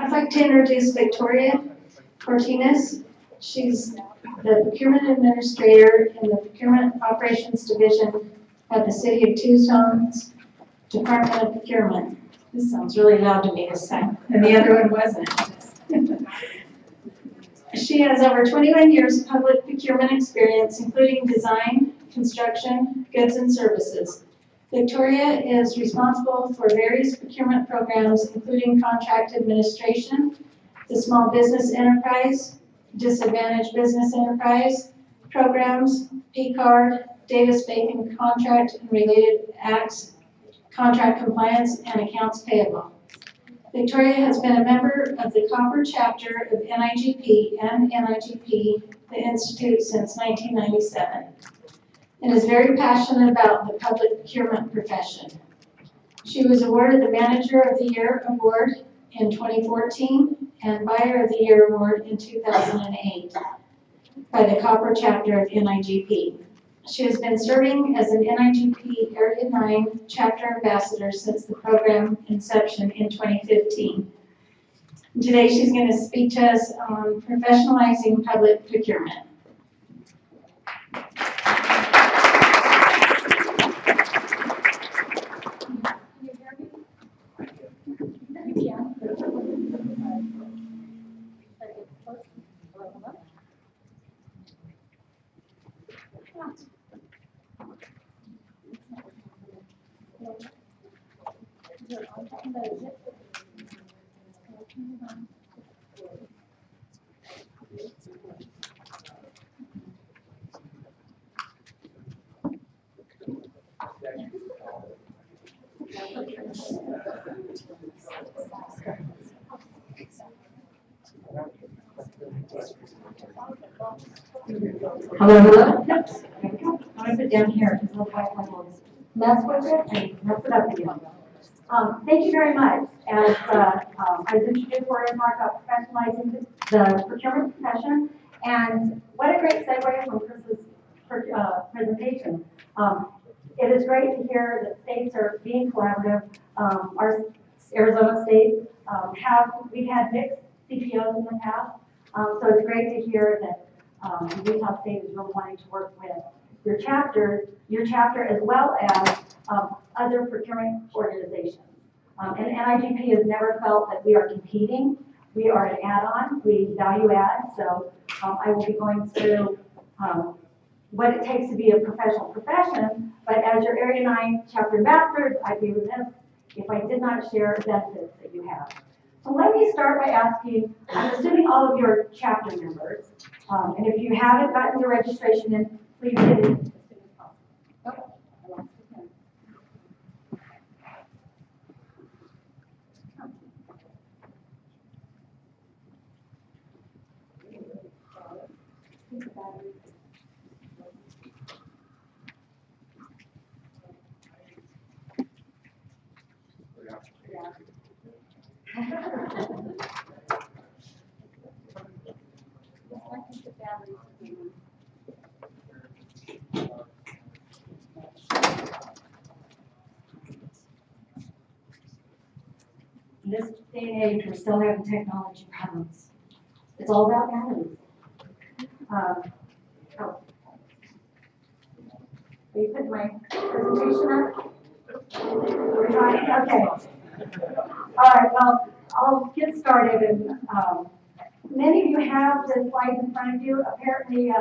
I'd like to introduce Victoria Cortines. She's the Procurement Administrator in the Procurement Operations Division at the City of Tucson's Department of Procurement. This sounds really loud to me this time, and the other one wasn't. She has over 21 years of public procurement experience, including design, construction, goods, and services. Victoria is responsible for various procurement programs, including contract administration, the small business enterprise, disadvantaged business enterprise, programs, P-card, data space and contract and related acts, contract compliance, and accounts payable. Victoria has been a member of the Copper chapter of NIGP and NIGP, the Institute, since 1997, and is very passionate about the public procurement profession. She was awarded the Manager of the Year Award in 2014 and Buyer of the Year Award in 2008 by the Copper chapter of NIGP. She has been serving as an NIGP Area 9 chapter ambassador since the program inception in 2015. And today she's going to speak to us on professionalizing public procurement. Hello, hello. Yep. There we go. I'm going to put down here because otherwise I will mess with it and mess it up again. Thank you very much. As introduced, we're going to talk about professionalizing the procurement profession. And what a great segue from Chris's presentation. It is great to hear that states are being collaborative. Our Arizona state we've had mixed CPOs in the past. So it's great to hear that Utah State is really wanting to work with your chapter as well as other procurement organizations. And NIGP has never felt that we are competing. We are an add-on. We value add. So I will be going through what it takes to be a professional profession. But as your Area 9 chapter ambassador, I'd be remiss if I did not share benefits that you have. So let me start by asking, I'm assuming all of your chapter members, and if you haven't gotten your registration in, please get it as soon as possible. Oh, I lost his pen. In this day and age, we're still having technology problems. It's all about batteries. Are you putting my presentation up? We're trying? Okay. All right, well, I'll get started. And many of you have the slides in front of you. Apparently,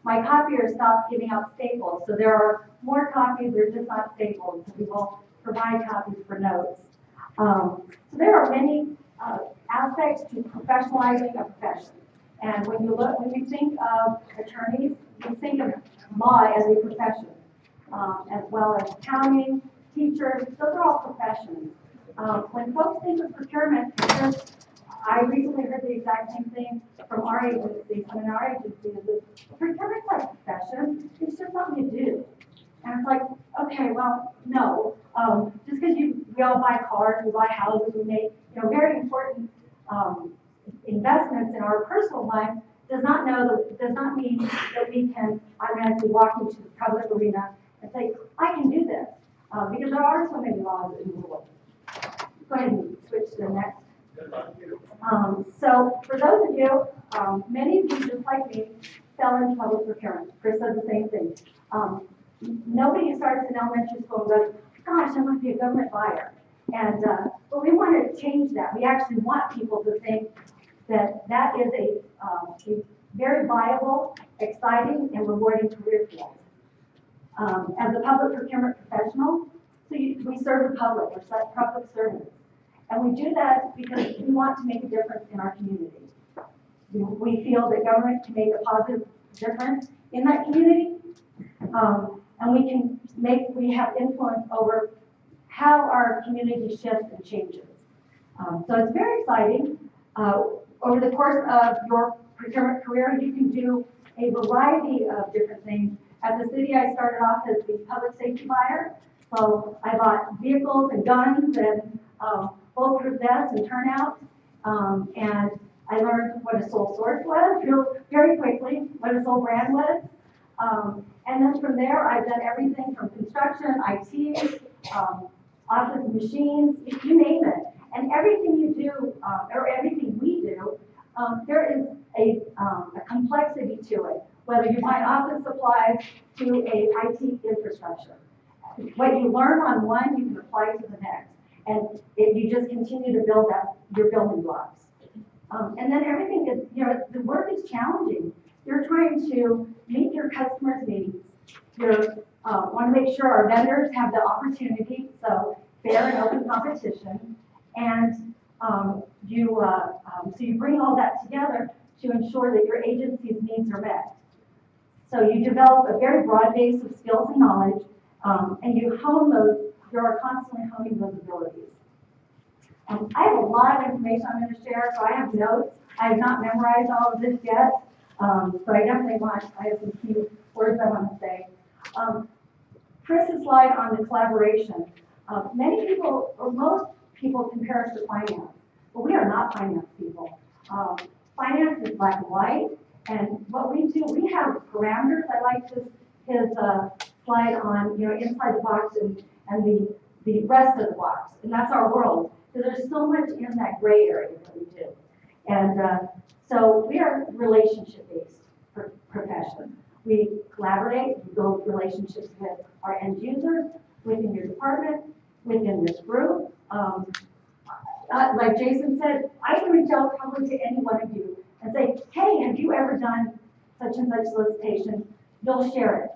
my copier stopped giving out staples. So there are more copies, they're just not staples. So we will provide copies for notes. So there are many aspects to professionalizing a profession. And when you think of attorneys, you think of law as a profession. as well as accounting, teachers. Those are all professions. When folks think of procurement, I recently heard the exact same thing from our agency. So in our agency, is that procurement's like a profession. It's just something you do. And it's like, okay, well, no. Just because we all buy cars, we buy houses, we make very important investments in our personal life, does not mean that we can automatically walk into the public arena and say, I can do this, because there are so many laws and rules. Go ahead and switch to the next. So for those of you, many of you, just like me, fell into public procurement. Chris said the same thing. Nobody starts in elementary school and goes, gosh, I want to be a government buyer. And but we want to change that. We actually want people to think that that is a very viable, exciting, and rewarding career field. As a public procurement professional, we serve the public. We're public servants. And we do that because we want to make a difference in our community. We feel that government can make a positive difference in that community, and we have influence over how our community shifts and changes. So it's very exciting. Over the course of your procurement career, you can do a variety of different things. At the city, I started off as the public safety buyer. So I bought vehicles and guns and bulletproof vests and turnouts. And I learned what a sole source was very quickly, what a sole brand was. And then from there, I've done everything from construction, IT, office machines, you name it. And everything you do, or everything we do, there is a complexity to it, whether you buy office supplies to a IT infrastructure. What you learn on one, you can apply to the next. And you just continue to build up your building blocks. And then everything is, the work is challenging. You're trying to meet your customers' needs. You want to make sure our vendors have the opportunity, so fair and open competition. And so you bring all that together to ensure that your agency's needs are met. So you develop a very broad base of skills and knowledge, and you are constantly honing those abilities. I have a lot of information I'm going to share, so I have notes. I have not memorized all of this yet, so I have some key words I want to say. Chris's slide on the collaboration. Many people, or most people, compare us to finance, but we are not finance people. Finance is black and white, and what we do, we have parameters. I like his slide on inside the box and the rest of the box, and that's our world. So there's so much in that gray area that we do. And so we are relationship-based profession. We collaborate, we build relationships with our end users, within your department, within this group. Like Jason said, I can reach out probably to any one of you and say, hey, have you ever done such and such solicitation? You'll share it.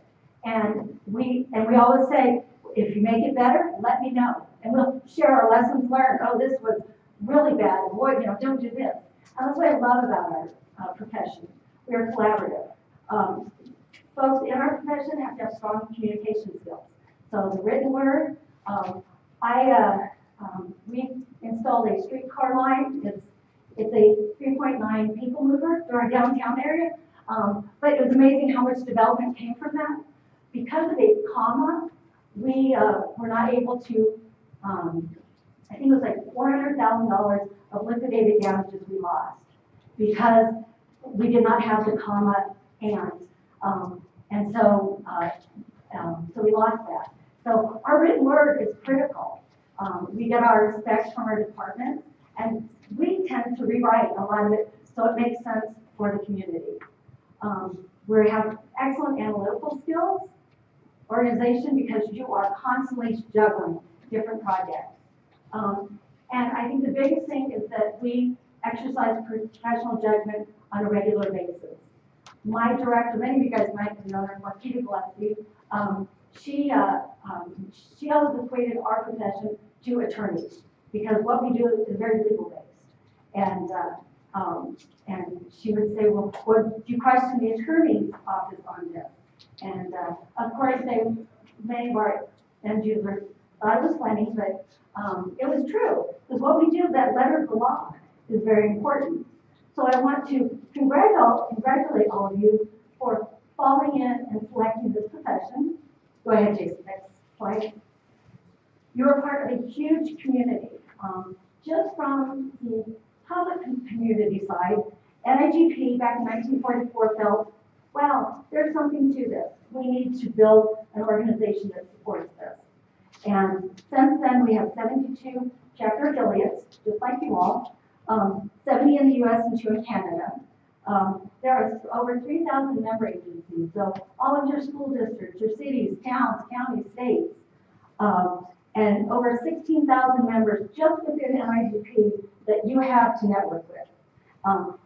And we always say, if you make it better, let me know. And we'll share our lessons learned. Oh, this was really bad. Boy, don't do this. And that's what I love about our profession. We're collaborative. Folks in our profession have to have strong communication skills. So the written word, we installed a streetcar line. It's a 3.9 people mover through our downtown area. But it was amazing how much development came from that. Because of a comma, we were not able to, I think it was like $400,000 of liquidated damages we lost because we did not have the comma and so we lost that. So our written word is critical. We get our specs from our department, and we tend to rewrite a lot of it so it makes sense for the community. We have excellent analytical skills, organization, because you are constantly juggling different projects. And I think the biggest thing is that we exercise professional judgment on a regular basis. My director, many of you guys might know her, Marquita Gillespie, she always equated our profession to attorneys because what we do is very legal based. And she would say, well, would you question the attorney's office on this? And of course, many of our end users thought it was funny, but it was true. Because what we do, that letter of the law, is very important. So I want to congratulate all of you for falling in and selecting this profession. Go ahead, Jason, next slide. You're part of a huge community. Just from the public community side, NIGP back in 1944 felt, well, there's something to this. We need to build an organization that supports this. And since then, we have 72 chapter affiliates, just like you all, 70 in the US and 2 in Canada. There are over 3,000 member agencies, so all of your school districts, your cities, towns, counties, states, and over 16,000 members just within NIGP that you have to network with.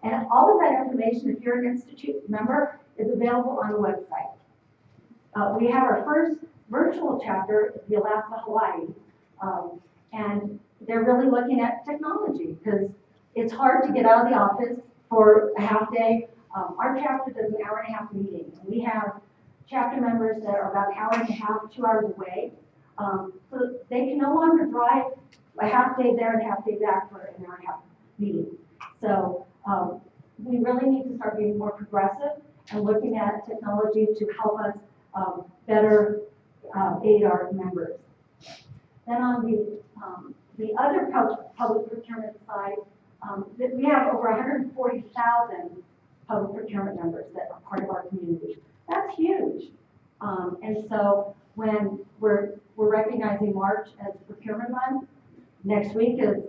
And all of that information, if you're an institute member, is available on the website. We have our first virtual chapter at the Alaska, Hawaii, and they're really looking at technology because it's hard to get out of the office for a half day. Our chapter does an hour and a half meeting. We have chapter members that are about an hour and a half, 2 hours away. So they can no longer drive a half day there and a half day back for an hour and a half meeting. So we really need to start being more progressive and looking at technology to help us better aid our members. Then on the other public procurement side, we have over 140,000 public procurement members that are part of our community. That's huge. And so when we're recognizing March as Procurement Month, next week is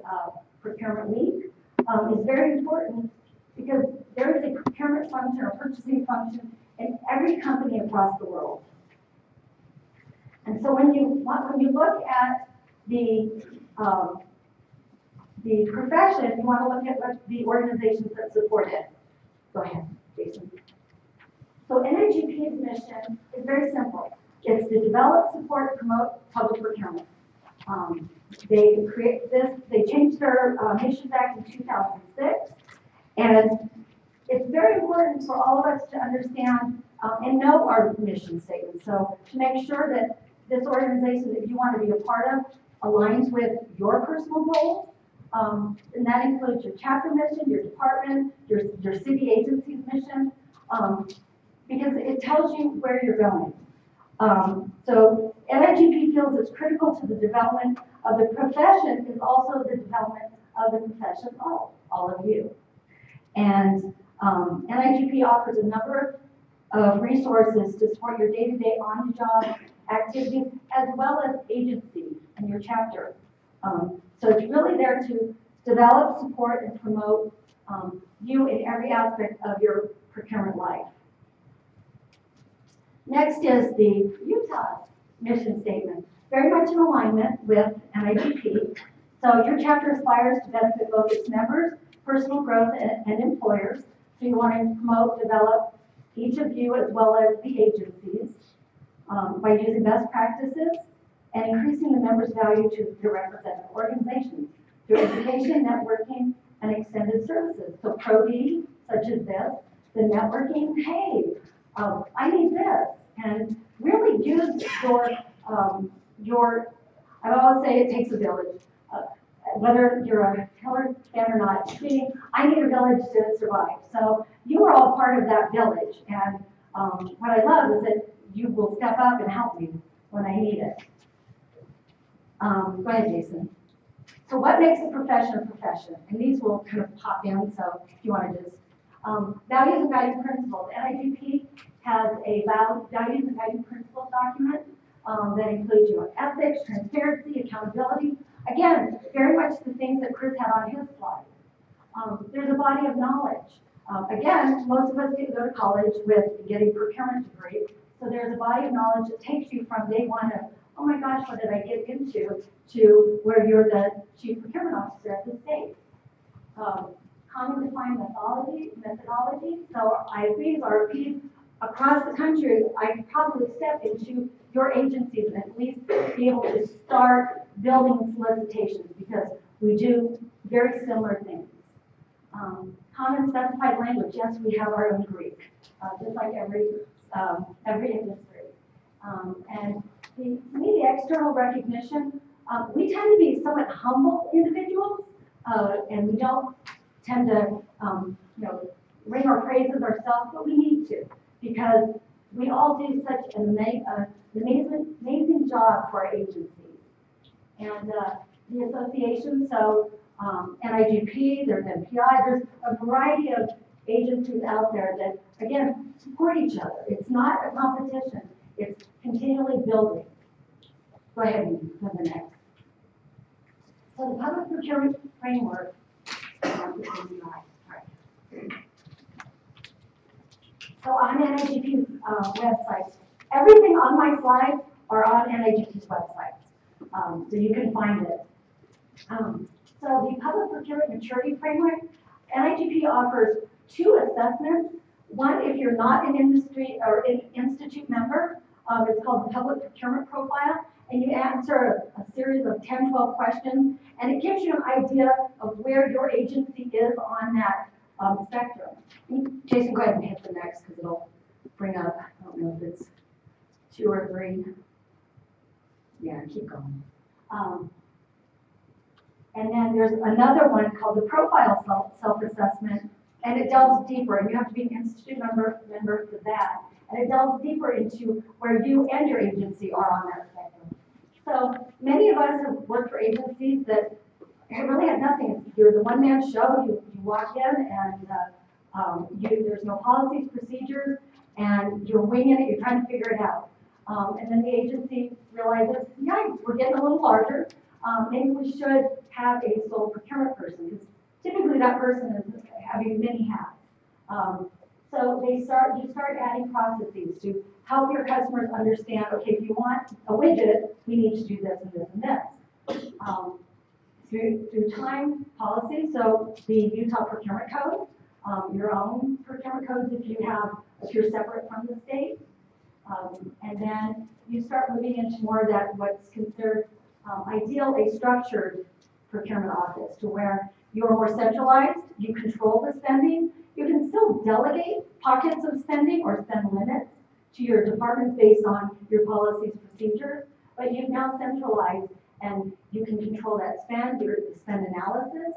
Procurement Week, is very important because there is a procurement function or purchasing function in every company across the world. And so when you look at the profession, you want to look at what the organizations that support it. Go ahead, Jason. So NIGP's mission is very simple. It's to develop, support, promote public procurement. They changed their mission back in 2006, and it's very important for all of us to understand and know our mission statement. So to make sure that this organization that you want to be a part of aligns with your personal goals, and that includes your chapter mission, your department, your city agency's mission, because it tells you where you're going. So NIGP feels it's critical to the development of the profession is also the development of the profession of all of you. And NIGP offers a number of resources to support your day-to-day on-the-job activities as well as agency and your chapter. So it's really there to develop, support, and promote you in every aspect of your procurement life. Next is the Utah mission statement, very much in alignment with NIGP. So your chapter aspires to benefit both its members, personal growth, and employers. So you want to promote, develop each of you as well as the agencies by using best practices and increasing the members' value to their representative organizations through education, networking, and extended services. So Pro-D, such as this, the networking, hey, I need this, and really use your, I always say it takes a village. Whether you're a killer fan or not, meaning I need a village to survive. So you are all part of that village, and what I love is that you will step up and help me when I need it. Go ahead, Jason. So what makes a profession a profession? And these will kind of pop in, so if you want to just, values and guiding principles. NIGP has a values and guiding principles document that includes your ethics, transparency, accountability. Again, very much the things that Chris had on his slide. There's a body of knowledge. Again, most of us get to go to college with getting procurement degree, so there's a body of knowledge that takes you from day one of, oh my gosh, what did I get into, to where you're the chief procurement officer at the state. Common defined methodology. So IFBs, RFPs, across the country, I could probably step into your agencies and at least be able to start building solicitations because we do very similar things. Common specified language, yes, we have our own Greek, just like every industry. And to me, the external recognition, we tend to be somewhat humble individuals, and we don't tend to, ring our praises ourselves, but we need to, because we all do such an amazing job for our agencies. And the association, so NIGP, there's MPI, there's a variety of agencies out there that, again, support each other. It's not a competition, it's continually building. Go ahead and go to the next. So the public procurement framework. So on NIGP's website, everything on my slides are on NIGP's website, so you can find it. So the public procurement maturity framework, NIGP offers 2 assessments. One, if you're not an industry or an institute member, it's called the public procurement profile, and you answer a series of 10, 12 questions, and it gives you an idea of where your agency is on that spectrum. Jason, go ahead and hit the next, because it'll bring up, I don't know if it's 2 or 3. Yeah, keep going. And then there's another one called the profile self-assessment, and it delves deeper, and you have to be an institute member for that. And it delves deeper into where you and your agency are on that spectrum. So many of us have worked for agencies that really had nothing. You're the one-man show. You walk in, and there's no policies, procedures, and you're winging it. You're trying to figure it out. And then the agency realizes, yikes, we're getting a little larger. Maybe we should have a sole procurement person, because typically that person is having many hats. So you start adding processes to help your customers understand, okay, if you want a widget, we need to do this and this and this. Through time policy, so the Utah Procurement Code, your own procurement codes if you're separate from the state. And then you start moving into more of that, what's considered ideal, a structured procurement office, to where you're more centralized, you control the spending. You can still delegate pockets of spending or spend limits to your departments based on your policies, procedures, but you've now centralized and you can control that spend, your spend analysis.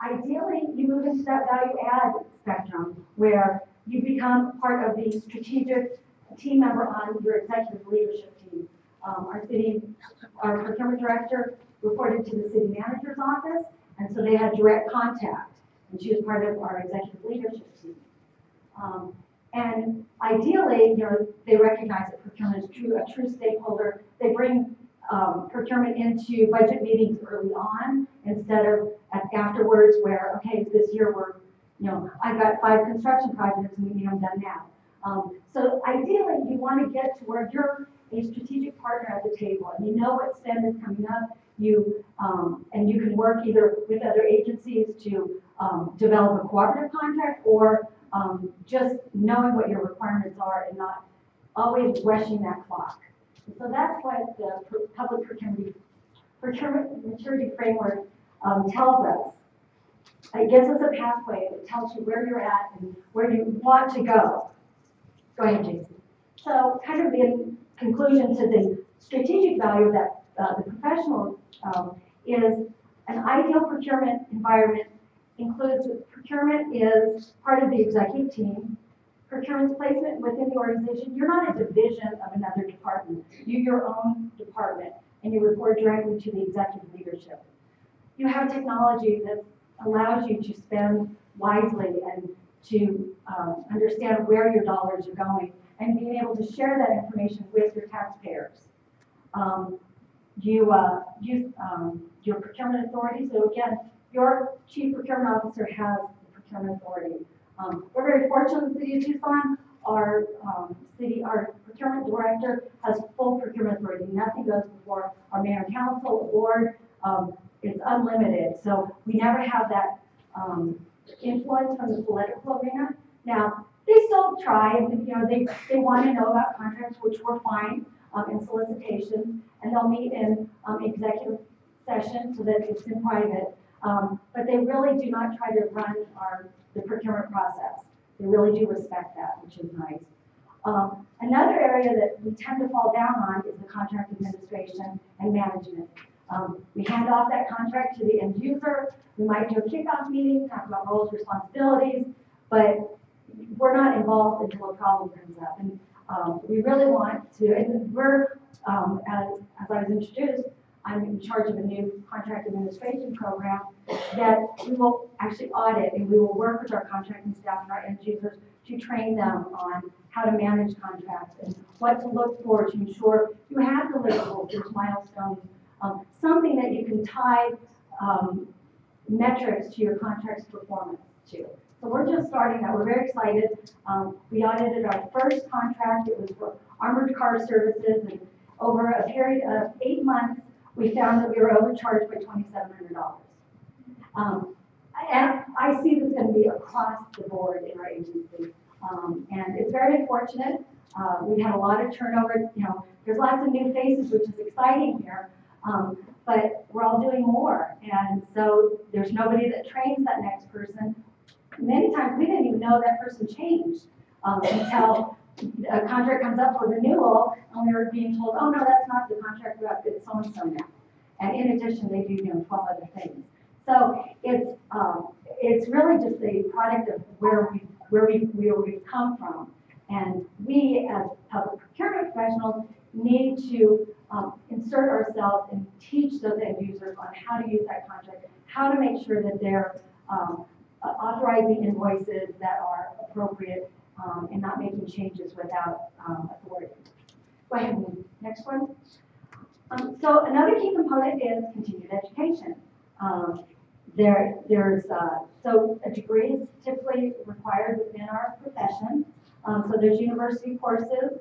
Ideally, you move into that value add spectrum where you become part of the strategic team member on your executive leadership team. Our procurement director reported to the city manager's office, and so they had direct contact, and she was part of our executive leadership team. And ideally, they recognize that procurement is a true stakeholder. They bring procurement into budget meetings early on instead of afterwards, where, okay, this year I've got 5 construction projects and we need them done now. So ideally, you want to get to where you're a strategic partner at the table, and you know what spend is coming up. And you can work either with other agencies to develop a cooperative contract, or just knowing what your requirements are and not always rushing that clock. And so that's what the public procurement maturity framework tells us. It gives us a pathway that tells you where you're at and where you want to go. Go ahead, Jason. So kind of in conclusion to the strategic value that the professional is an ideal procurement environment includes procurement is part of the executive team. Procurement's placement within the organization, you're not a division of another department. You're your own department, and you report directly to the executive leadership. You have technology that allows you to spend wisely and to understand where your dollars are going, and being able to share that information with your taxpayers. You use your procurement authority. So again, your chief procurement officer has the procurement authority. We're very fortunate in the city of Tucson. Our procurement director has full procurement authority. Nothing goes before our mayor and council, the board. It's unlimited. So we never have that influence from the political arena. Now, they still try, and they want to know about contracts, which we're fine, in solicitations, and they'll meet in executive session so that it's in private. But they really do not try to run the procurement process. They really do respect that, which is nice. Another area that we tend to fall down on is the contract administration and management. We hand off that contract to the end user. We might do a kickoff meeting, talk about roles, responsibilities, but we're not involved until a problem comes up. And we really want to, and we're, as I was introduced, I'm in charge of a new contract administration program that we will actually audit, and we will work with our contracting staff and our end users to train them on how to manage contracts and what to look for to ensure you have deliverables, there's milestones, something that you can tie metrics to your contract's performance to. So we're just starting that. We're very excited. We audited our first contract. It was for armored car services, and over a period of 8 months, we found that we were overcharged by $2,700. And I see this going to be across the board in our agency. And it's very unfortunate. We've had a lot of turnover. You know, there's lots of new faces, which is exciting here. But we're all doing more. And so there's nobody that trains that next person. Many times we didn't even know that person changed until a contract comes up for renewal and we were being told, oh no, that's not the contract we have, it's so-and-so now. And in addition, they do 12 other things. So it's really just a product of where we've come from. And we, as public procurement professionals, need to insert ourselves and teach those end users on how to use that contract, how to make sure that they're authorizing invoices that are appropriate and not making changes without authority. Go ahead, next one. So another key component is continued education. So a degree is typically required within our profession. So there's university courses.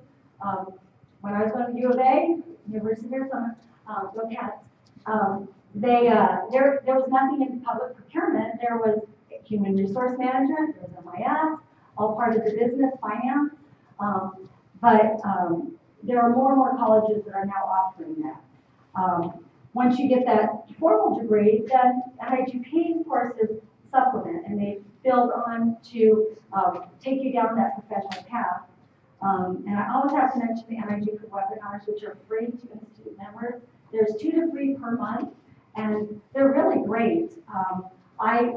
When I was going to U of A, University of Arizona, go Cats, there was nothing in public procurement. There was human resource management, there was MIS, all part of the business finance. But there are more and more colleges that are now offering that. Once you get that formal degree, then NIGP courses supplement and they build on to take you down that professional path. And I always have to mention the NIGP webinars, which are free to institute members. There's 2 to 3 per month, and they're really great. I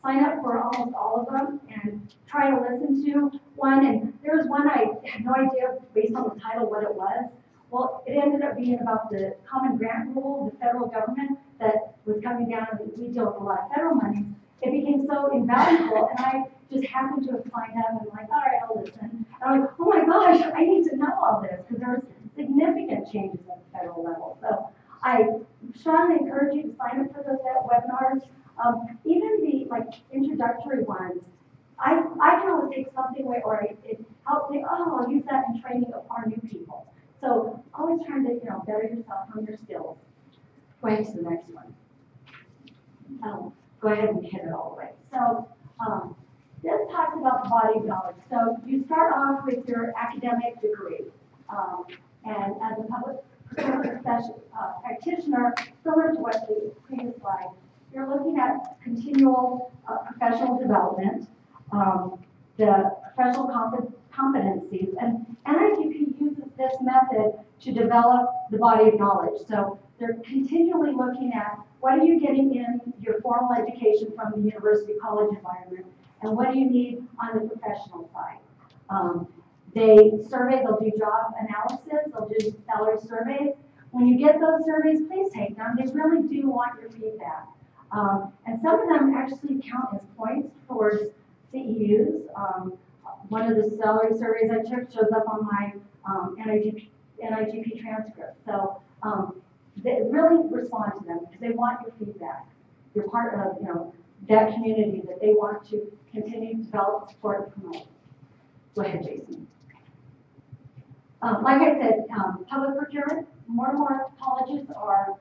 sign up for almost all of them and try to listen to one. And there was one I had no idea based on the title what it was. Well, it ended up being about the common grant rule, the federal government that was coming down, and we deal with a lot of federal money. It became so invaluable, and I just happened to have signed up and like, all right, I'll listen. And I'm like, oh my gosh, I need to know all this because there's significant changes at the federal level. So I strongly encourage you to sign up for those webinars. Even the introductory ones, I can always take something away, or it helps me. Oh, I'll use that in training of our new people. So always trying to better yourself on your skills. Going to the next one. Go ahead and hit it all the way. So this talks about the body of knowledge. So you start off with your academic degree, and as a public procurement practitioner, similar to what the previous slide, you're looking at continual professional development, the professional competencies, and NIGP uses this method to develop the body of knowledge. So they're continually looking at what are you getting in your formal education from the university college environment, and what do you need on the professional side. They survey, they'll do job analysis, they'll do salary surveys. When you get those surveys, please take them. They really do want your feedback. And some of them actually count as points towards CEUs. One of the salary surveys I took shows up on my NIGP transcript. So they really respond to them because they want your feedback. You're part of that community that they want to continue to develop, support, and promote. Go ahead, Jason. Like I said, public procurement, more and more colleges are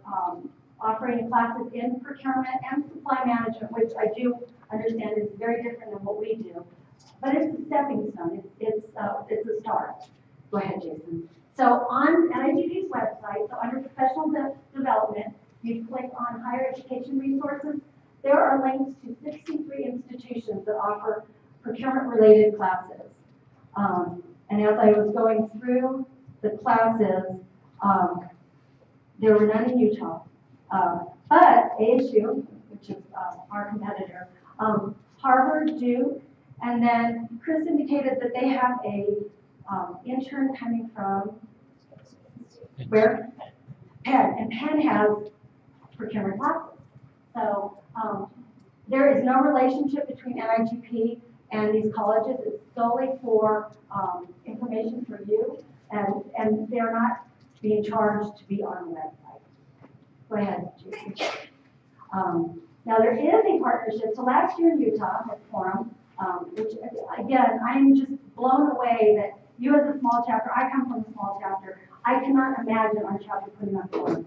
offering classes in procurement and supply management, which I do understand is very different than what we do. But it's a stepping stone. It's a start. Go ahead, Jason. So on NIGP's website, so under professional development, you click on higher education resources. There are links to 63 institutions that offer procurement-related classes. And as I was going through the classes, there were none in Utah. But ASU, which is our competitor, Harvard, Duke, and then Chris indicated that they have a intern coming from where? Penn, and Penn has procurement classes. So there is no relationship between NIGP and these colleges. It's solely for information for you, and they're not being charged to be on the website. Go ahead, Jason. Now there is a partnership. So last year in Utah at Forum, which again, I'm just blown away that you as a small chapter, I come from a small chapter, I cannot imagine our chapter putting on Forum.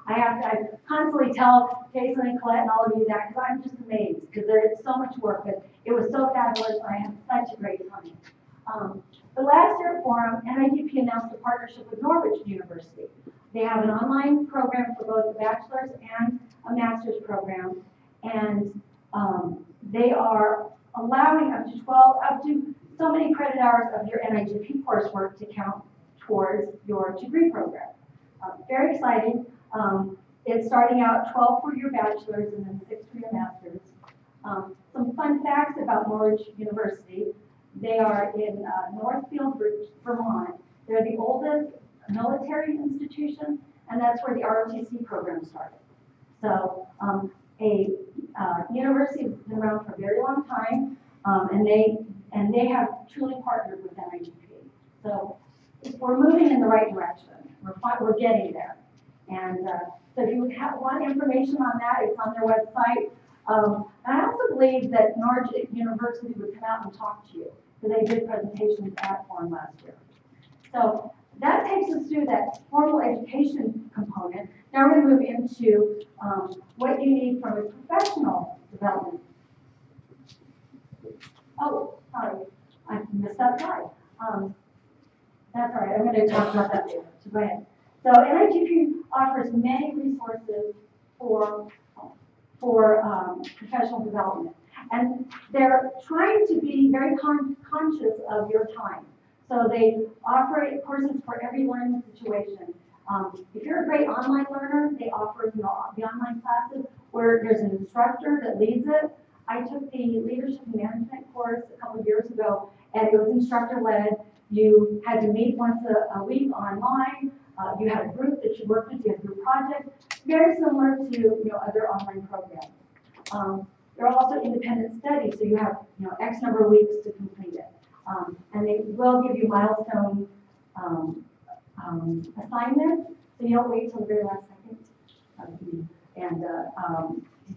I constantly tell Jason and Colette and all of you that because I'm just amazed because there is so much work, but it was so fabulous and I had such a great time. The last year at Forum, NIGP announced a partnership with Norwich University. They have an online program for both a bachelor's and a master's program, and they are allowing up to so many credit hours of your NIGP coursework to count towards your degree program. Very exciting. It's starting out 12 for your bachelor's and then 6 for your master's. Some fun facts about Norwich University. They are in Northfield, Vermont. They're the oldest military institution, and that's where the ROTC program started. So a university has been around for a very long time, and they have truly partnered with NIGP. So we're moving in the right direction. We're getting there. And so if you want information on that, it's on their website. And I also believe that Norwich University would come out and talk to you, because they did presentations at Forum last year. So that takes us through that formal education component. Now we're going to move into what you need from a professional development. Oh, sorry, I missed that slide. That's all right, I'm going to talk about that later, so go ahead. So NIGP offers many resources for professional development. And they're trying to be very conscious of your time. So they offer courses for every learning situation. If you're a great online learner, they offer the online classes where there's an instructor that leads it. I took the leadership and management course a couple of years ago, and it was instructor-led. You had to meet once a week online. You had a group that you worked with, you had a group project, very similar to other online programs. There are also independent studies, so you have X number of weeks to complete it. And they will give you milestone assignments, so you don't wait till the very last second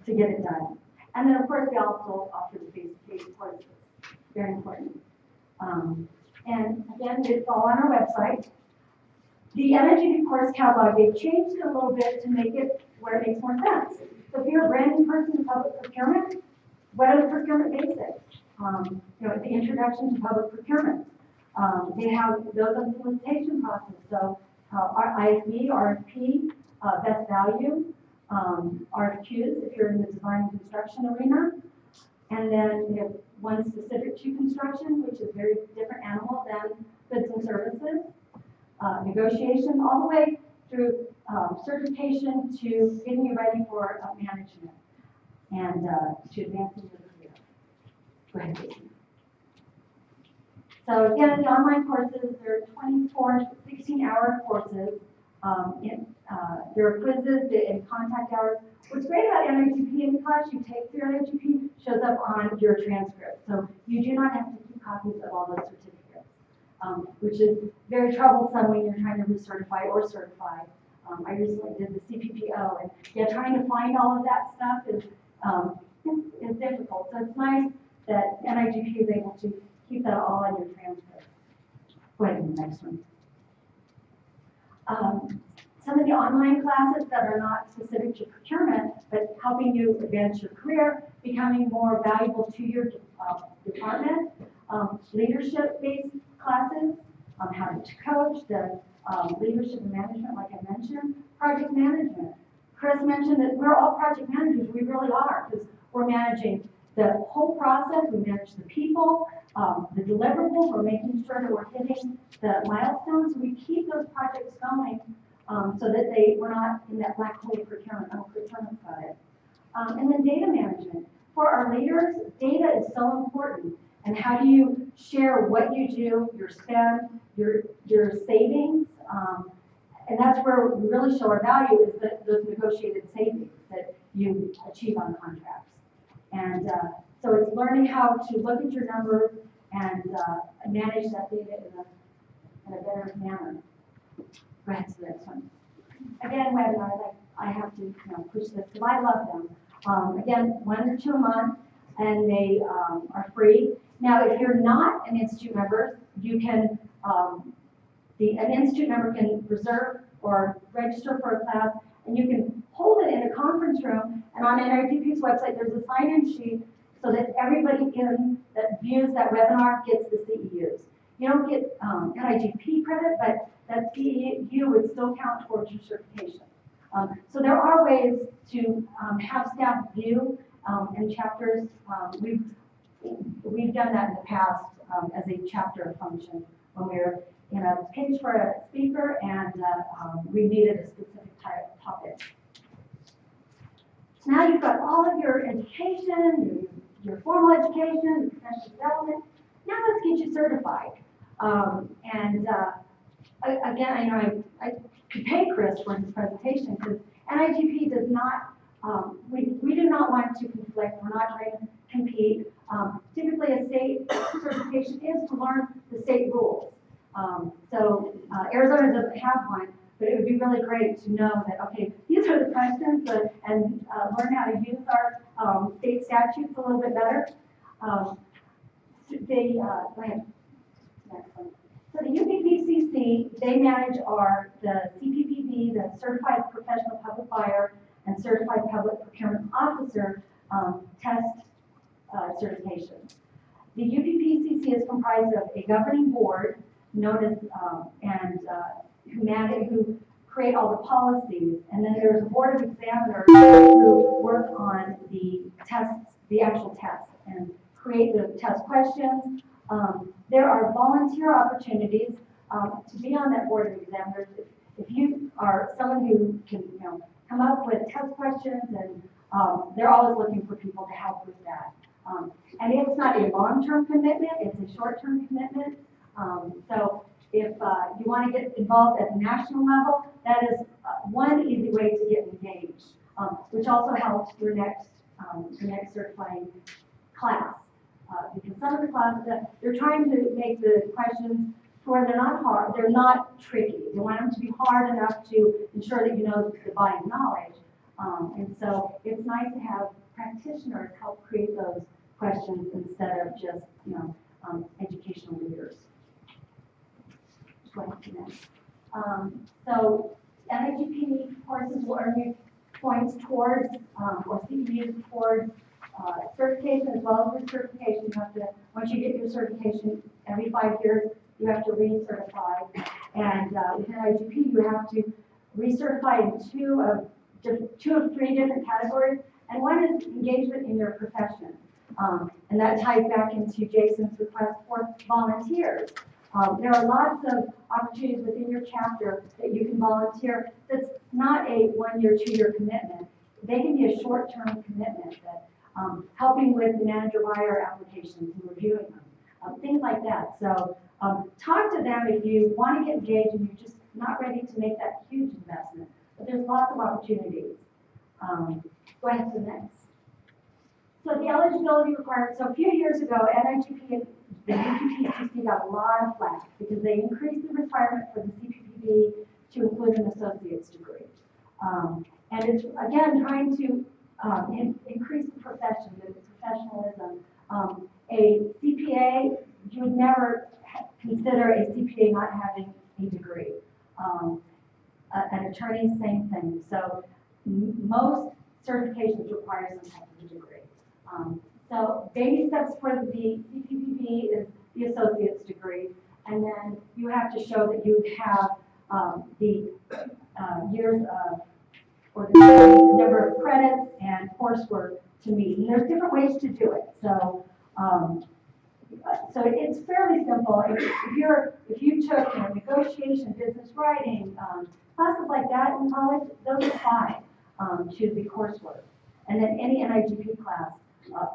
to get it done. And then of course they also offer the face-to-face courses, very important. And again, it's all on our website. The NIGP course catalog, they've changed it a little bit to make it where it makes more sense. So if you're a brand new person in public procurement, what are the procurement basics? The introduction to public procurement. They have those on the solicitation process. So our ISB, RFP, best value, RFQs if you're in the design and construction arena. And then we have one specific to construction, which is a very different animal than goods and services. Negotiation all the way through certification to getting you ready for management and to advancing your career. Go ahead, Jason. So again, the online courses, they're 24, 16-hour courses. There are quizzes and contact hours. What's great about NIGP in the class you take through NIGP shows up on your transcript. So you do not have to keep copies of all those certificates, which is very troublesome when you're trying to recertify or certify. I recently did the CPPO, and trying to find all of that stuff is difficult. So it's nice that NIGP is able to keep that all on your transcript. Go ahead to the next one. Some of the online classes that are not specific to procurement, but helping you advance your career, becoming more valuable to your department, leadership-based classes, how to coach, the leadership and management, like I mentioned, project management. Chris mentioned that we're all project managers. We really are, because we're managing the whole process. We manage the people. the deliverables, we're making sure that we're hitting the milestones. We keep those projects going so that we're not in that black hole of procurement. Oh, procurement's got it. And then data management. For our leaders, data is so important. And how do you share what you do, your spend, your savings? And that's where we really show our value is those negotiated savings that you achieve on contracts. And so it's learning how to look at your numbers and manage that data in a better manner. Go ahead to the next one. Again, webinars, I have to push this because I love them. Again, 1 or 2 a month, and they are free. Now, if you're not an Institute member, you can, an Institute member can reserve or register for a class, and you can hold it in a conference room, and on NIGP's website, there's a sign-in sheet so that everybody that views that webinar gets the CEUs. You don't get NIGP credit, but that CEU would still count towards your certification. So there are ways to have staff view and chapters. We've done that in the past as a chapter function when we were in a pitch for a speaker and we needed a specific topic. So now you've got all of your education, your formal education, your professional development. Now let's get you certified. Again, I could pay Chris for his presentation because NIGP does not, we do not want to conflict. We're not trying to compete. Typically, a state certification is to learn the state rules. Arizona doesn't have one, but it would be really great to know that, okay, these are the questions and learn how to use our state statutes a little bit better. Go ahead. Next one. So the UPPCC, they manage the CPPB, the Certified Professional Public Buyer and Certified Public Procurement Officer test certification. The UPPCC is comprised of a governing board known as, who create all the policies, and then there's a board of examiners who work on the tests, the actual tests, and create the test questions. There are volunteer opportunities to be on that board of examiners. If you are someone who can, come up with test questions, and they're always looking for people to help with that. And it's not a long-term commitment; it's a short-term commitment. So if you want to get involved at the national level, that is one easy way to get engaged, which also helps your next certifying class. Because some of the classes, they're trying to make the questions to where they're not hard, they're not tricky. They want them to be hard enough to ensure that you know the body of knowledge. And so it's nice to have practitioners help create those questions instead of just, educational leaders. Go ahead to next. So NIGP courses will earn you points towards, or CEUs towards certification as well as recertification. You have to, once you get your certification, every 5 years, you have to recertify. And with NIGP, you have to recertify in two of three different categories. And one is engagement in your profession. And that ties back into Jason's request for volunteers. There are lots of opportunities within your chapter that you can volunteer that's not a 1 year, 2 year commitment. They can be a short-term commitment that helping with the manager buyer applications and reviewing them, things like that. So talk to them if you want to get engaged and you're just not ready to make that huge investment. But there's lots of opportunities. Go ahead to the next. So the eligibility requirements. So a few years ago, NIGP, the UPPCC got a lot of flack because they increased the requirement for the CPPB to include an associate's degree. And it's, again, trying to increase the profession, the professionalism. A CPA, you would never consider a CPA not having a degree. An attorney, same thing. So most certifications require some type of a degree. So baby steps for the CPPB is the associate's degree, and then you have to show that you have the years of, or the number of credits and coursework to meet. And there's different ways to do it. So So it's fairly simple. If you took negotiation, business writing, classes like that in college, those apply to the coursework. And then any NIGP class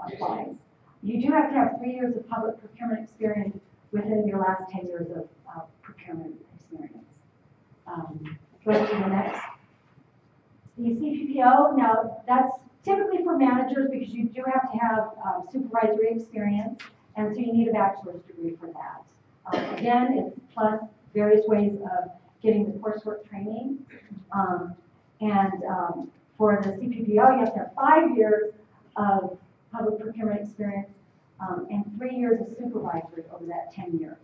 applies. You do have to have 3 years of public procurement experience within your last 10 years of procurement experience. Go to the next. The CPPO, now that's typically for managers because you do have to have supervisory experience, and so you need a bachelor's degree for that. Again, it's plus various ways of getting the coursework training. For the CPPO, you have to have 5 years of public procurement experience and 3 years of supervisory over that 10 years.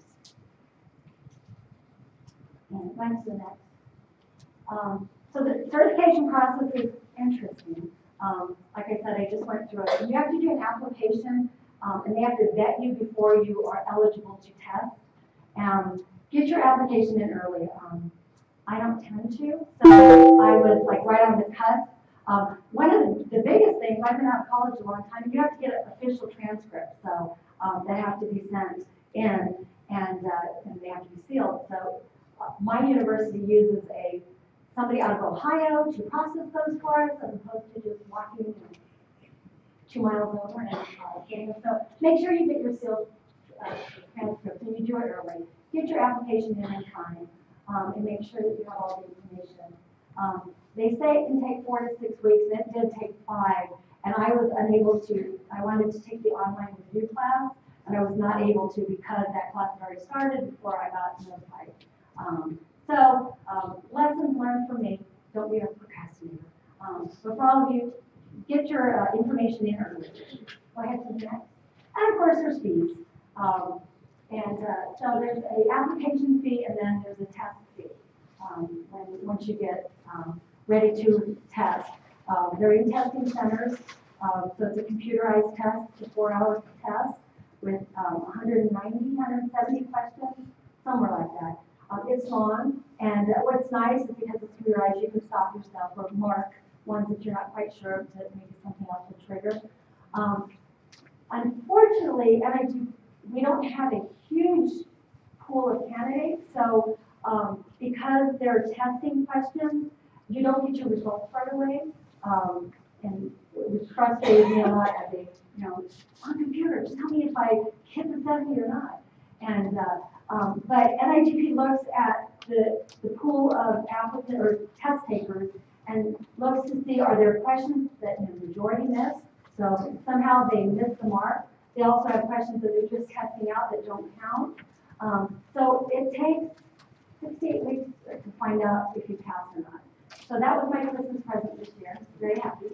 And went to the next. So the certification process is interesting. Like I said, I just went through it. You have to do an application, and they have to vet you before you are eligible to test. Get your application in early. I don't tend to, so I was like right on the cusp. One of the biggest things, I've been out of college a long time, you have to get an official transcript, so they have to be sent in, and they have to be sealed. So my university uses somebody out of Ohio to process those for us, as opposed to just walking 2 miles over and getting them. So make sure you get your sealed transcript, and you do it early. Get your application in time, and make sure that you have all the information. They say it can take 4 to 6 weeks, and it did take 5. And I was unable to, I wanted to take the online review class, and I was not able to because that class had already started before I got notified. Lessons learned from me, don't be a procrastinator. But for all of you, get your information in early. Go ahead to the next. And of course, there's fees. So there's an application fee, and then there's a test fee once you get ready to test. They're in testing centers, so it's a computerized test, it's a 4-hour test with 190, 170 questions, somewhere like that. It's long, and what's nice is because it's computerized, you can stop yourself or mark ones that you're not quite sure of that maybe something else will trigger. Unfortunately, we don't have a huge pool of candidates, so because they're testing questions, you don't get your results right away, and it frustrated me a lot as on computer, just tell me if I hit the 70 or not. And but NIGP looks at the pool of applicants or test takers and looks to see are there questions that the majority miss, so somehow they miss the mark. They also have questions that they're just testing out that don't count. So it takes 6 to 8 weeks to find out if you pass or not. So that was my Christmas present this year. Very happy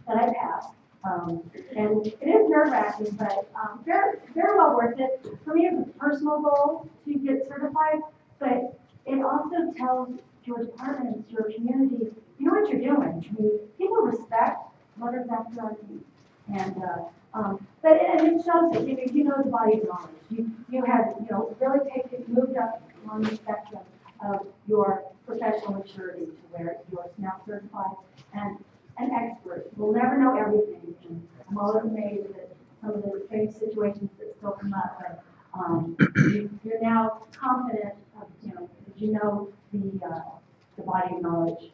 that I passed. And it is nerve-wracking, but very, very well worth it. For me, it's a personal goal to get certified, but it also tells your department, your community, you know what you're doing. I mean, people respect what is after our team. But it shows that you know the body of knowledge. You have really moved up on the spectrum of your professional maturity to where you're now certified and an expert. We'll never know everything. And I'm always amazed at some of the strange situations that still come up. But you're now confident of that you know the body of knowledge.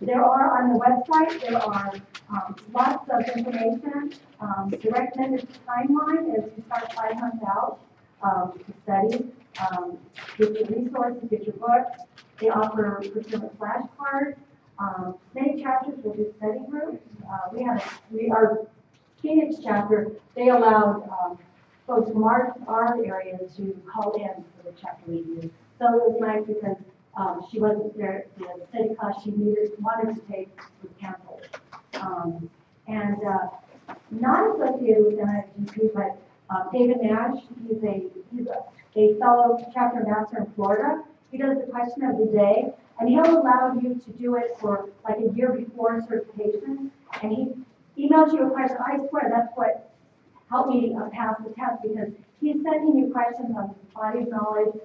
There are on the website, there are lots of information. The recommended timeline is you start 5 months out to study, get your resources, get your books. They offer procurement flashcards. Many chapters will do study groups. Our Phoenix chapter, they allowed folks from our area to call in for the chapter review. So it was nice because she wasn't there. The study class she wanted to take was canceled. Not associated with NIGP, but David Nash, he's a fellow chapter ambassador in Florida. He does the question of the day, and he'll allow you to do it for like a year before certification. And he emails you a question. I swear that's what helped me pass the test, because he's sending you questions on the body of knowledge.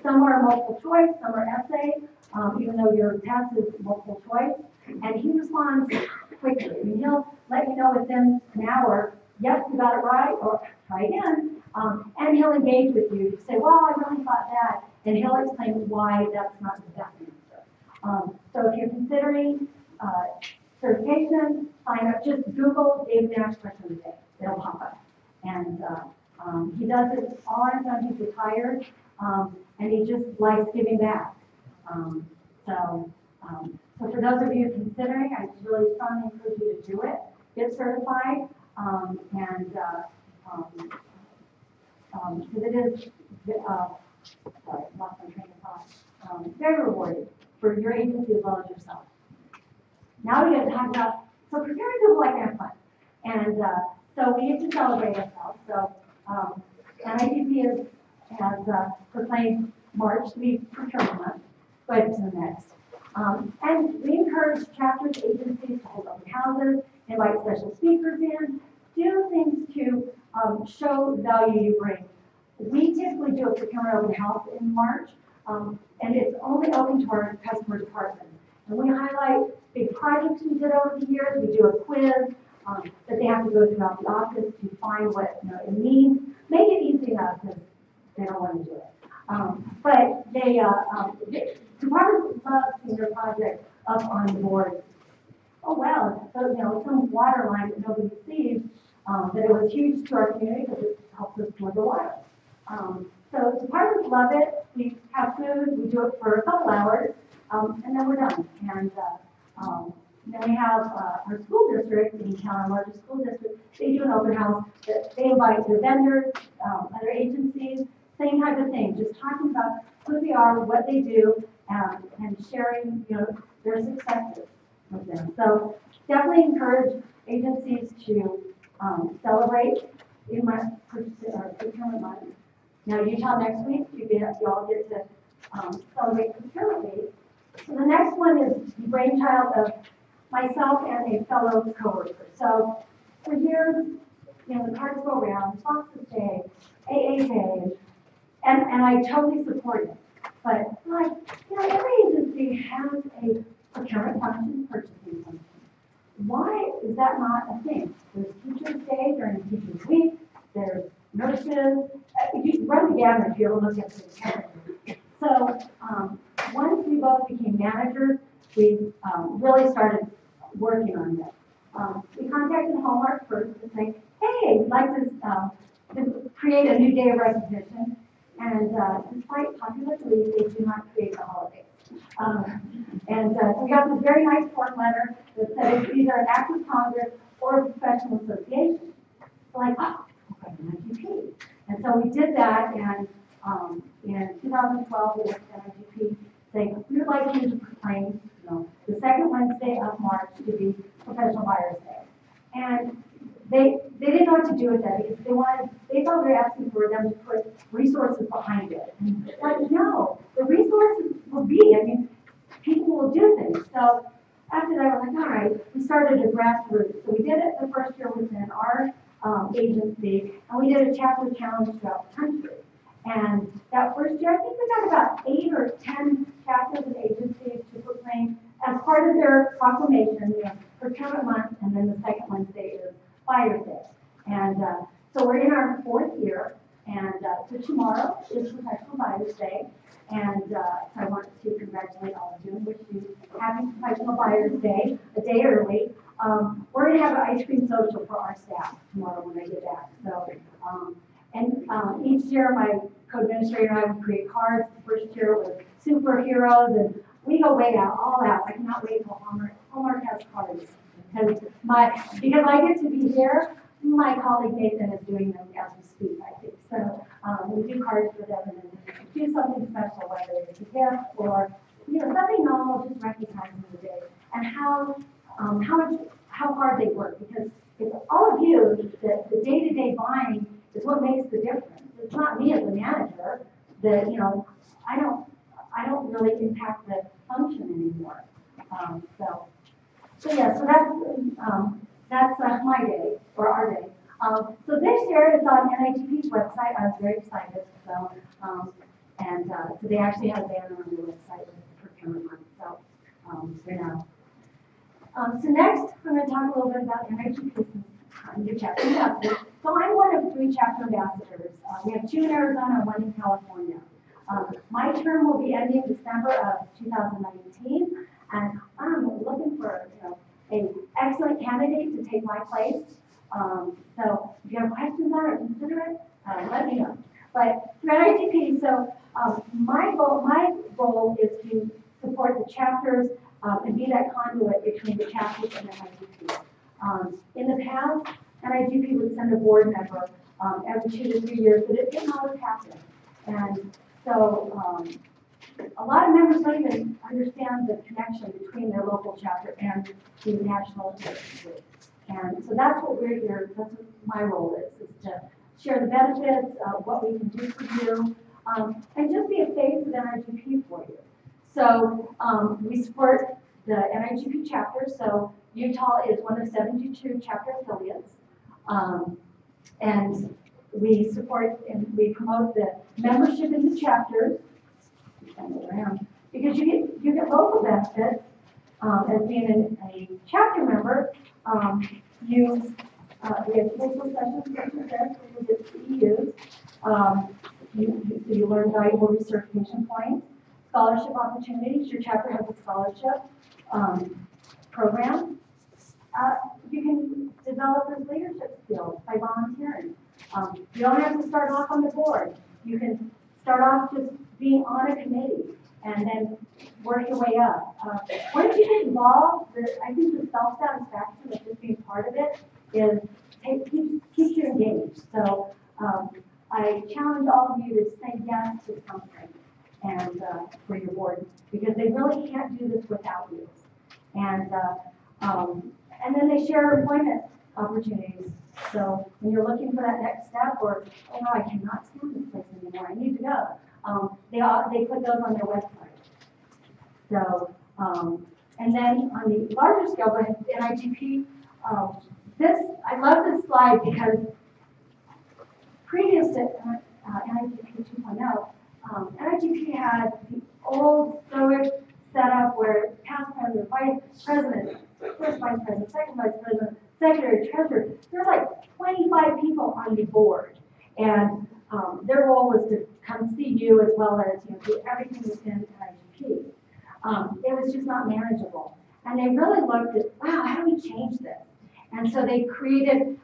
Some are multiple choice, some are essay, even though your test is multiple choice. And he responds quickly. I mean, he'll let you know within an hour yep, you got it right, or try again. And he'll engage with you to say, well, I really thought that, and he'll explain why that's not the best answer. So if you're considering certification, sign up, just Google David Nash question of the day. It'll pop up. And he does it all on his own. He's retired, and he just likes giving back. So for those of you considering, I really strongly encourage you to do it. Get certified, because it is, sorry, lost my train of thought. Very rewarding for your agency as well as yourself. Now we get to talk about, so preparing people like to have fun. And so we get to celebrate ourselves. So NIGP has proclaimed March to be procurement month. Go ahead to the next. And we encourage chapters, agencies to hold open houses, invite special speakers in, do things to show the value you bring. We typically do a procurement open house in March, and it's only open to our customer department. And we highlight big projects we did over the years. We do a quiz that they have to go throughout the office to find what it means. Make it easy enough because they don't want to do it. But the department loves seeing their project up on the board. Oh well, so some water line that nobody sees, that it was huge to our community because it helps us deliver water. So departments love it. We have food. We do it for a couple hours, and then we're done. And then we have our school district in town, our largest school district. They do an open house. They invite the vendors, other agencies, same type of thing. Just talking about who they are, what they do, and sharing, their successes with them. So definitely encourage agencies to celebrate in my procurement month. Now Utah next week, you all get to celebrate procurement week. So the next one is the brainchild of myself and a fellow coworker. So for years, the cards go around, Sponsors Day, AA Day, and I totally support it. But every agency has a procurement function, purchasing function. Why is that not a thing? There's Teachers Day during Teachers Week. There's nurses. You run the gamut if you ever look at the calendar. So once we both became managers, we really started working on this. We contacted Hallmark first to say, hey, we'd like to create a new day of recognition. And despite popular belief, they do not create the holidays. So we got this very nice form letter that said it's either an act of Congress or a professional association. So okay, NIGP. And so we did that, and in 2012, we went to NIGP saying, we would like you to proclaim the second Wednesday of March to be Professional Buyers Day. And they didn't know what to do with that because they thought we were asking for them to put resources behind it. And no, the resources will be, people will do things. So after that, we're like, all right, we started a grassroots. So we did it the first year within our agency, and we did a chapter challenge throughout the country. And that first year, I think we got about 8 or 10 chapters and agencies to proclaim as part of their proclamation, procurement month, and then the second Wednesday is Buyer's Day. And so we're in our 4th year, and so tomorrow is Professional Buyer's Day. And so I want to congratulate all of you and wish you happy Professional Buyer's Day, a day early. We're going to have an ice cream social for our staff tomorrow when I get back. So, each year my co-administrator and I would create cards. The first year was superheroes, and we go way out, all out. I cannot wait until Hallmark has cards. Because I get to be here, my colleague Nathan is doing them as we speak, I think. So we do cards for them and then do something special, whether it's a gift or something normal, just recognizing the day and how hard they work. Because it's all of you that the day-to-day buying is what makes the difference. It's not me as a manager that I don't really impact the function anymore. So that's my day, or our day. So this year is on NIGP's website. I was very excited. So they actually have a banner on the website with the procurement month. So so next, I'm going to talk a little bit about NIGP. new chapter ambassadors. So I'm one of 3 chapter ambassadors. We have 2 in Arizona and 1 in California. My term will be ending December of 2019, and I'm looking for an excellent candidate to take my place. So if you have questions on it, consider it, let me know. But through NIGP, so my goal is to support the chapters and be that conduit between the chapters and NIGP. In the past, NIGP would send a board member every 2 to 3 years, but it didn't always happen. And so a lot of members don't even understand the connection between their local chapter and the national group. And so that's what we're here, that's what my role is to share the benefits, what we can do for you, and just be a face of NIGP for you. So we support the NIGP chapter, so Utah is one of 72 chapter affiliates. And we support and we promote the membership in the chapters, because you get local benefits as being a chapter member. We have social sessions such as this, we get CEUs. You learn valuable recertification points, scholarship opportunities. Your chapter has a scholarship program. You can develop those leadership skills by volunteering. You don't have to start off on the board. You can start off just being on a committee and then work your way up. Once you get involved, I think the self-satisfaction of just being part of it keeps you engaged. So I challenge all of you to say yes to something and for your board, because they really can't do this without you. And then they share employment opportunities. So when you're looking for that next step, or oh no, I cannot stand this place anymore, I need to go. They put those on their website. So and then on the larger scale, but NIGP, I love this slide because previous to NIGP 2.0, NIGP had the old stoic setup where past president, vice president, first vice president, second vice president, secretary, treasurer, there were like 25 people on the board. And their role was to come see you as well as do everything within NIGP. It was just not manageable. And they really looked at, wow, how do we change this? And so they created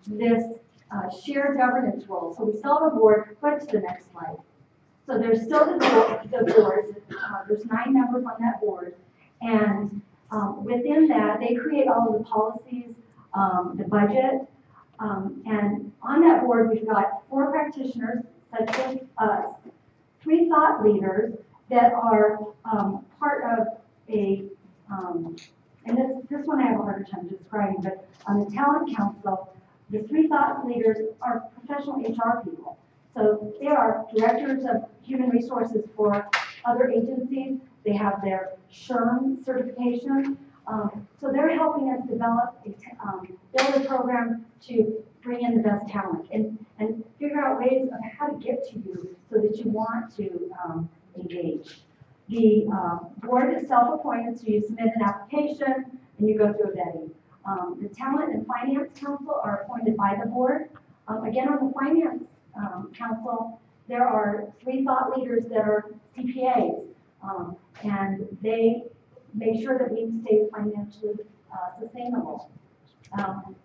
this shared governance role. So we still have a board. Go to the next slide. So there's still the boards. There's 9 members on that board. And within that, they create all of the policies, the budget. And on that board, we've got 4 practitioners, such as us, 3 thought leaders that are part of a, and this one I have a harder time describing, but on the Talent Council, the 3 thought leaders are professional HR people. So they are directors of human resources for other agencies. They have their SHRM certification. So they're helping us develop build a program to bring in the best talent and figure out ways of how to get to you so that you want to engage. The board is self-appointed, so you submit an application and you go through a vetting. The Talent and Finance Council are appointed by the board. Again, on the Finance Council, there are 3 thought leaders that are CPAs, and they make sure that we stay financially sustainable.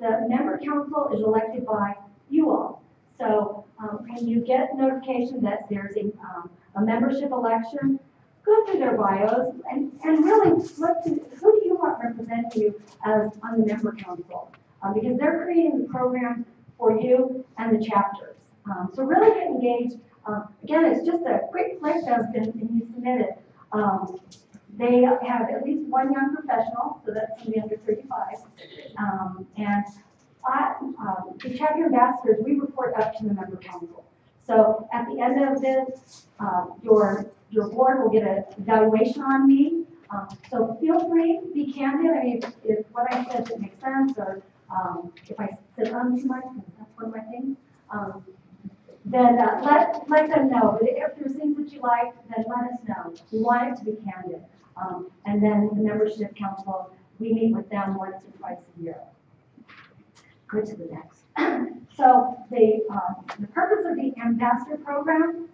The member council is elected by you all. So when you get notification that there's a membership election, go through their bios and really look to who do you want representing you as on the member council, because they're creating the programs for you and the chapters. So really get engaged. Again, it's just a quick click and you submit it. They have at least 1 young professional, so that's going to be under 35. And the chapter ambassadors, we report up to the member council. So at the end of this, your board will get an evaluation on me. So feel free, be candid. I mean, if what I said doesn't make sense, or if I said too much, that's one of my things, then let them know. But if there's things that you like, then let us know. We want it to be candid. And then the membership council, we meet with them once or twice a year. Go to the next. So the purpose of the ambassador program,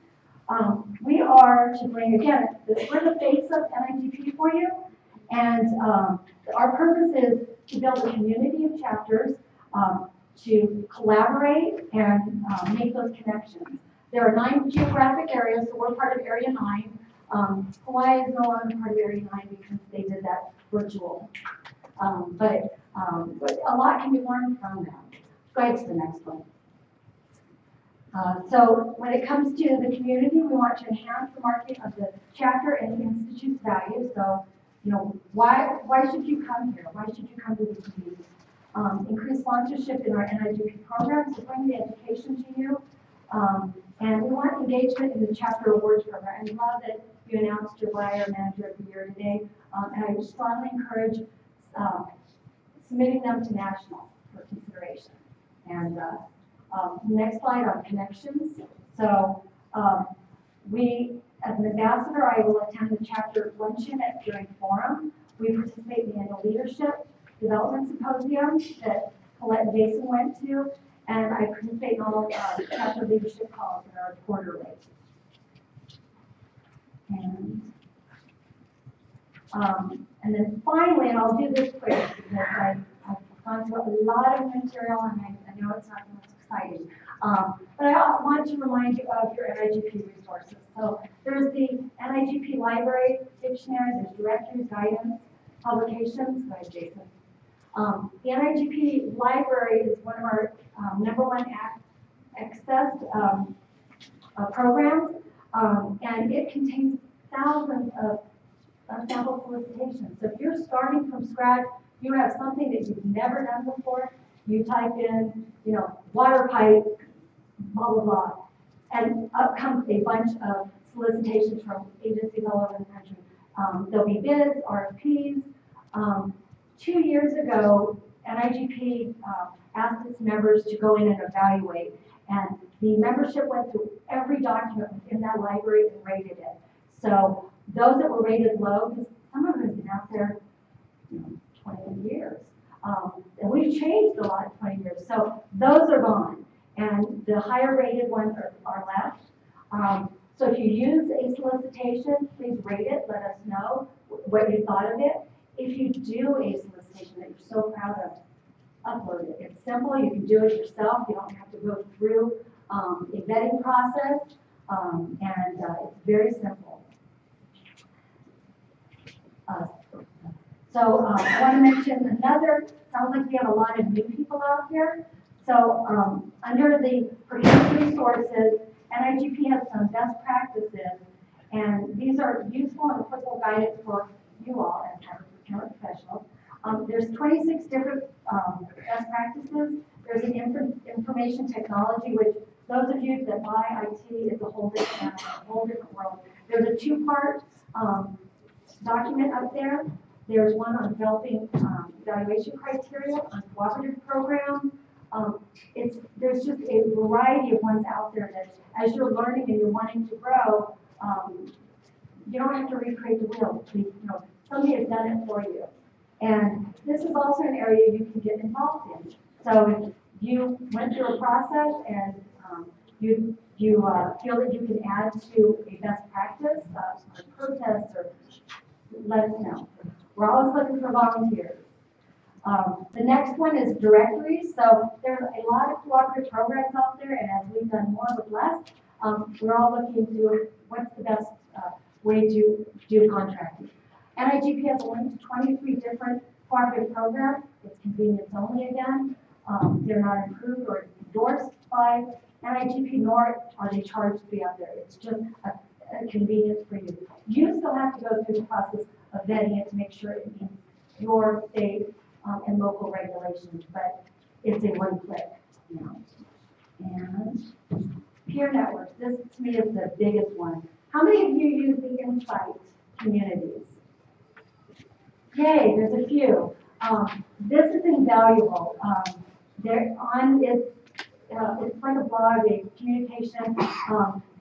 we are to bring, again, we're the face of NIGP for you, and our purpose is to build a community of chapters, to collaborate and make those connections. There are 9 geographic areas, so we're part of Area 9. Hawaii is no longer part of Area 9 because they did that virtual. But a lot can be learned from them. Go ahead to the next one. So when it comes to the community, we want to enhance the marketing of the chapter and the institute's values. So, why should you come here? Why should you come to this meeting? Increase sponsorship in our NIGP programs to bring the education to you. And we want engagement in the chapter awards program. I love that you announced your buyer manager of the year today. And I strongly encourage submitting them to national for consideration. And next slide on connections. So we, as an ambassador, I will attend the chapter luncheon during forum. We participate in the annual leadership development symposium that Colette and Jason went to, and I participate in all chapter leadership calls that are quarterly. And then finally, and I'll do this quick because I've gone through a lot of material and I know it's not the most exciting. But I want to remind you of your NIGP resources. So there's the NIGP library dictionary, there's directories, guidance, publications. Go ahead, Jason. The NIGP library is one of our #1 accessed programs, and it contains thousands of sample solicitations. So if you're starting from scratch, you have something that you've never done before, you type in, water pipe, blah, blah, blah, and up comes a bunch of solicitations from agencies all over the country. There'll be bids, RFPs. 2 years ago, NIGP asked its members to go in and evaluate, and the membership went through every document in that library and rated it. So those that were rated low, because some of them have been out there 20 years, and we've changed a lot in 20 years, so those are gone, and the higher rated ones are left. So if you use a solicitation, please rate it, let us know what you thought of it. If you do a solicitation that you're so proud of, upload it. It's simple, you can do it yourself, you don't have to go through a vetting process, and it's very simple. So I want to mention another, sounds like we have a lot of new people out here. So under the procurement resources, NIGP has some best practices, and these are useful and applicable guidance for you all as procurement professionals. There's 26 different best practices. There's an information technology, which those of you that buy IT is a whole different world. There's a 2-part document up there. There's one on developing evaluation criteria on cooperative programs. There's just a variety of ones out there that as you're learning and you're wanting to grow, you don't have to recreate the wheel. Somebody has done it for you. And this is also an area you can get involved in. So if you went through a process and you feel that you can add to a best practice, a protest, or let us know. We're always looking for volunteers. The next one is directories. So there's a lot of cooperative programs out there, and as we've done more with less, we're all looking to what's the best way to do contracting. NIGP has a link to 23 different cooperative programs. It's convenience only again. They're not approved or endorsed by NIGP, nor are they charged to be out there. It's just a convenience for you. You still have to go through the process of vetting it to make sure it meets your state and local regulations, but it's a one-click. And peer networks. This to me is the biggest one. How many of you use the Insight communities? Yay, there's a few. This is invaluable. It's like a blog, a communication.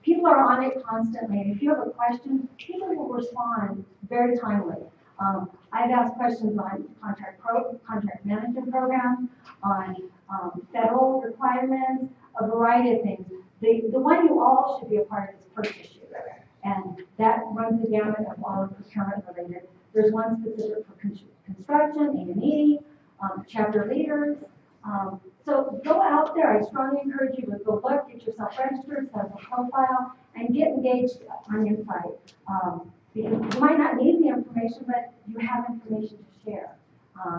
People are on it constantly, and if you have a question, people will respond very timely. I've asked questions on contract management programs, on federal requirements, a variety of things. The one you all should be a part of is purchase issue. And that runs the gamut of all of procurement related. There's one specific for construction, A&E, chapter leaders. So go out there. I strongly encourage you to go look, get yourself registered, set up a profile, and get engaged on Insight. Because you might not need the information, but you have information to share.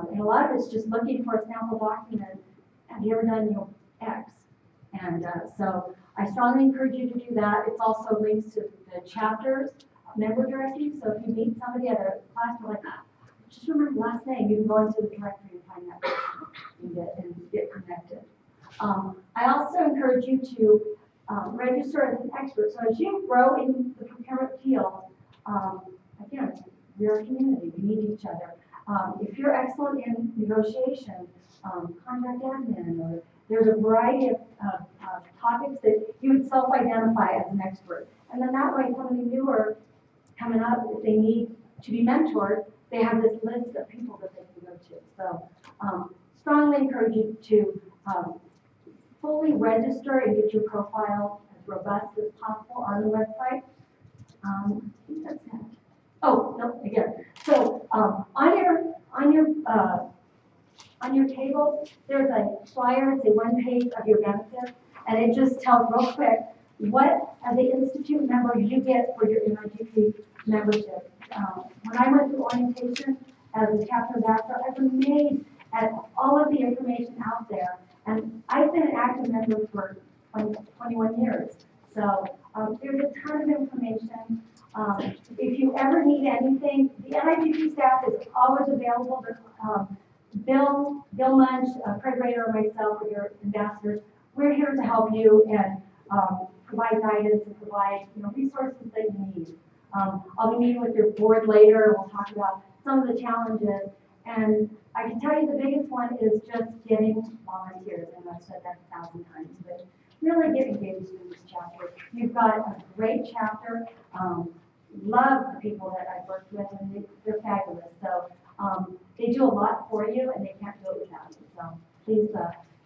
And a lot of it's just looking for a sample document. Have you ever done X? And so I strongly encourage you to do that. It's also links to the chapters, member directives. So if you meet somebody at a class, you're like, just remember the last name, you can go into the directory and find that person and get connected. I also encourage you to register as an expert. So as you grow in the procurement field, again, we're a community, we need each other. If you're excellent in negotiation, contract admin, or there's a variety of topics that you would self-identify as an expert. And then that way, somebody newer coming up, if they need to be mentored, they have this list of people that they can go to. So strongly encourage you to fully register and get your profile as robust as possible on the website. I think that's it. Oh, no, again. So on your table, there's a flyer, it's a one page of your benefits, and it just tells real quick what, as an institute member, you get for your NIGP membership. When I went through orientation as a chapter ambassador, I was amazed at all of the information out there. And I've been an active member for 21 years. So there's a ton of information. If you ever need anything, the NIGP staff is always available. Bill Munch, Craig Rader, and myself are your ambassadors. We're here to help you and provide guidance and provide resources that you need. I'll be meeting with your board later, and we'll talk about some of the challenges. And I can tell you the biggest one is just getting volunteers, and I've said that 1,000 times, but really get engaged in this chapter. You've got a great chapter. Love the people that I've worked with, and they're fabulous. So they do a lot for you, and they can't do it without you. So please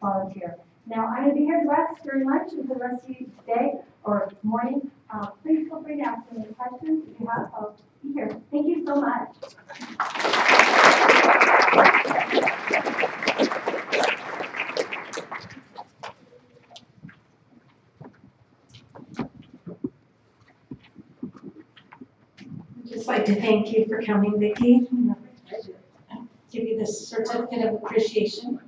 volunteer. Now, I'm going to be here the rest during lunch and for the rest of the day or morning. Please feel free to ask me any questions. If you have, I'll be here. Thank you so much. I'd just like to thank you for coming, Vicki. Give you this certificate of appreciation.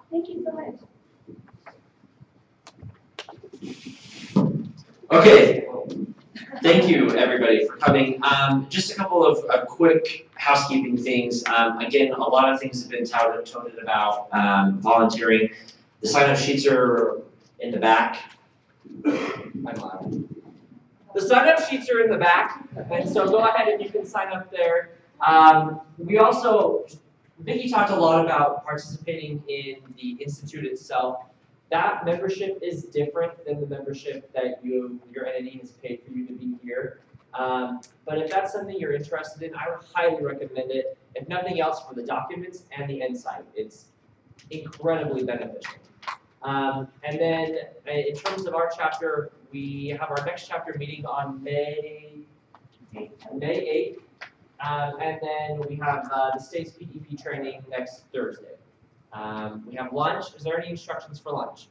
Thank you so much. Okay, thank you everybody for coming. Just a couple of quick housekeeping things. Again, a lot of things have been touted about volunteering. The sign-up sheets are in the back. I'm loud. The sign-up sheets are in the back, and so go ahead and you can sign up there. We also, Vicki talked a lot about participating in the institute itself. That membership is different than the membership that your entity has paid for you to be here. But if that's something you're interested in, I would highly recommend it. If nothing else, for the documents and the insight, it's incredibly beneficial. And then in terms of our chapter, we have our next chapter meeting on May 8th. And then we have the state's PEP training next Thursday. We have lunch. Is there any instructions for lunch?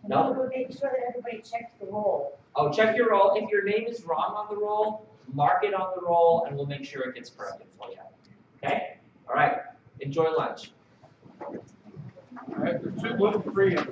No? We'll make sure that everybody checks the roll. Oh, check your roll. If your name is wrong on the roll, mark it on the roll, and we'll make sure it gets corrected for you. Okay? All right. Enjoy lunch. All right, there's two gluten-free and